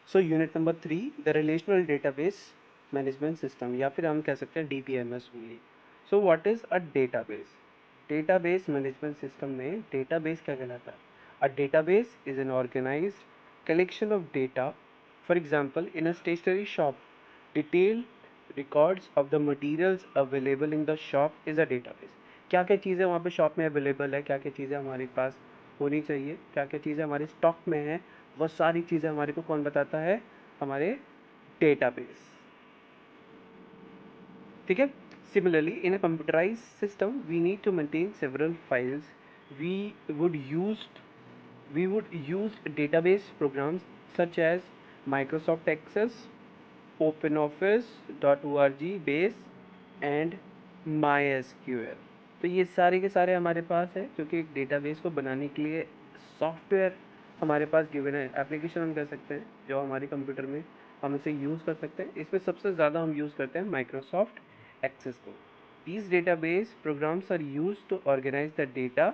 So unit number 3 the relational database management system, या फिर हम कह सकते हैं DBMS only. So what is a database? Database management system में डेटाबेस क्या कहलाता है? A database is an organised collection of data. For example, in a stationery shop, detail records of the materials available in the shop is a database. क्या क्या चीज़ें वहाँ पे shop में अवेलेबल है, क्या क्या चीज़ें हमारे पास होनी चाहिए, क्या क्या चीज़ें हमारे स्टॉक में है, वो सारी चीज़ें हमारे को कौन बताता है? हमारे डेटाबेस। ठीक है। Similarly in a computerise system we need to maintain several files. We would use we would use database programs such as Microsoft Access, OpenOffice.org base and MySQL। तो ये सारे के सारे हमारे पास है, क्योंकि एक डेटाबेस को बनाने के लिए सॉफ्टवेयर हमारे पास गिवन है, एप्लीकेशन हम कह सकते हैं, जो हमारे कंप्यूटर में हम इसे यूज़ कर सकते हैं। इसमें सबसे ज़्यादा हम यूज़ करते हैं माइक्रोसॉफ्ट एक्सेस को। These database programs are used to organize the data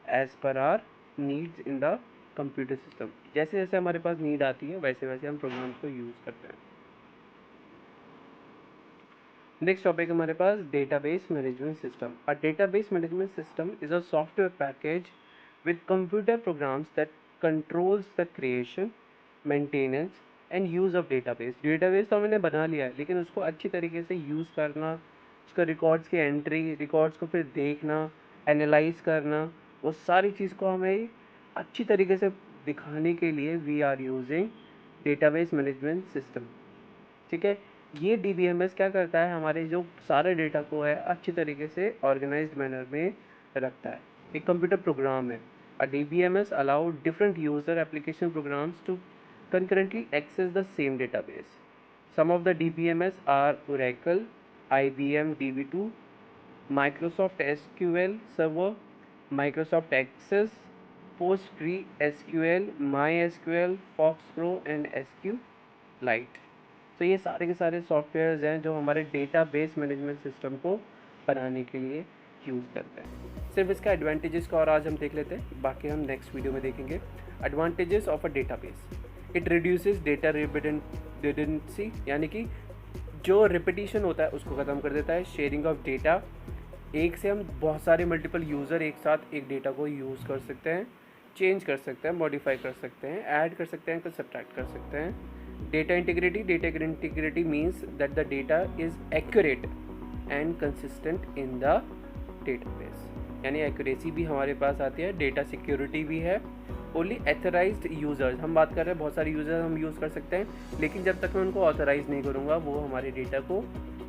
as per our needs in the computer system। जैसे जैसे हमारे पास नीड आती है वैसे वैसे हम प्रोग्राम्स को यूज़ करते हैं। नेक्स्ट टॉपिक हमारे पास database management system. A database management system is a software package with computer programs that controls the creation, maintenance and use of database. Database तो हमने बना लिया है, लेकिन उसको अच्छी तरीके से यूज़ करना, उसका रिकॉर्ड्स की एंट्री, रिकॉर्ड्स को फिर देखना, एनालाइज करना, वो सारी चीज़ को हमें अच्छी तरीके से दिखाने के लिए we are using database management system. ठीक है। ये DBMS क्या करता है? हमारे जो सारे डेटा को है अच्छी तरीके से ऑर्गेनाइज्ड मैनर में रखता है। एक कंप्यूटर प्रोग्राम है। A DBMS allow different user application programs to concurrently access the same database. Some of the DBMS are Oracle, IBM DB2, Microsoft SQL Server, Microsoft Access, PostgreSQL, MySQL, FoxPro and SQLite। तो ये सारे के सारे softwares हैं जो हमारे database management system को बनाने के लिए यूज़ करते हैं। सिर्फ इसका एडवांटेजेस का और आज हम देख लेते हैं, बाकी हम नेक्स्ट वीडियो में देखेंगे। Advantages of a database, it reduces data redundancy, यानी कि जो रिपीटिशन होता है उसको ख़त्म कर देता है। शेयरिंग ऑफ डेटा, एक से हम बहुत सारे मल्टीपल यूज़र एक साथ एक डेटा को यूज़ कर सकते हैं, चेंज कर सकते हैं, मॉडिफाई कर सकते हैं, ऐड कर सकते हैं, सब्ट्रैक्ट कर सकते हैं। Data integrity, data integrity means that the data is accurate and consistent in the database, यानी एक्यूरेसी भी हमारे पास आती है। डेटा सिक्योरिटी भी है। ओनली एथराइज्ड यूज़र्स, हम बात कर रहे हैं बहुत सारे यूज़र हम यूज़ कर सकते हैं, लेकिन जब तक मैं उनको ऑथराइज़ नहीं करूँगा वो हमारे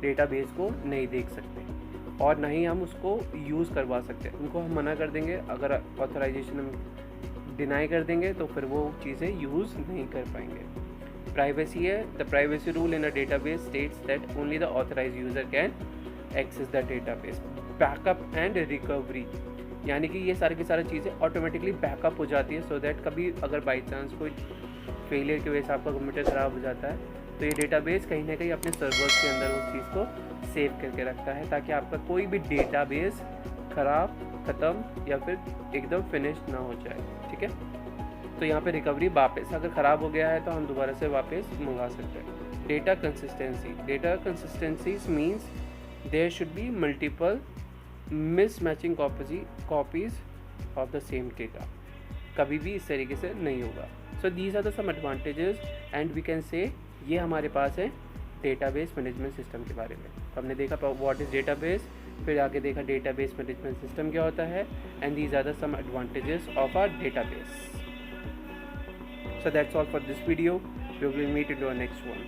डेटाबेस को नहीं देख सकते और ना ही हम उसको यूज़ करवा सकते हैं। उनको हम मना कर देंगे, अगर ऑथराइजेशन हम डिनाई कर देंगे तो फिर वो चीज़ें यूज़ नहीं कर पाएंगे। प्राइवेसी है। The privacy rule in a database states that only the authorised user can access the database. Backup and recovery, यानी कि ये सारी की सारी चीज़ें ऑटोमेटिकली बैकअप हो जाती है, सो दैट कभी अगर बाई चांस कोई फेलियर की वजह से आपका कंप्यूटर ख़राब हो जाता है तो ये डेटाबेस कहीं ना कहीं अपने सर्वर्स के अंदर उस चीज़ को सेव करके रखता है, ताकि आपका कोई भी डेटाबेस ख़राब, ख़त्म या फिर एकदम फिनिश ना हो जाए। ठीक है। तो यहाँ पे रिकवरी, वापस अगर ख़राब हो गया है तो हम दोबारा से वापस मंगा सकते हैं। Data consistency, data consistencies means there should be multiple mismatching copies of the same data, कभी भी इस तरीके से नहीं होगा। So these are the some advantages and we can say ये हमारे पास है डेटाबेस मैनेजमेंट सिस्टम के बारे में। तो हमने देखा व्हाट इज़ डेटाबेस, फिर आगे देखा डेटाबेस मैनेजमेंट सिस्टम क्या होता है, and these are the some advantages of our database. So that's all for this video. We will meet into our next one.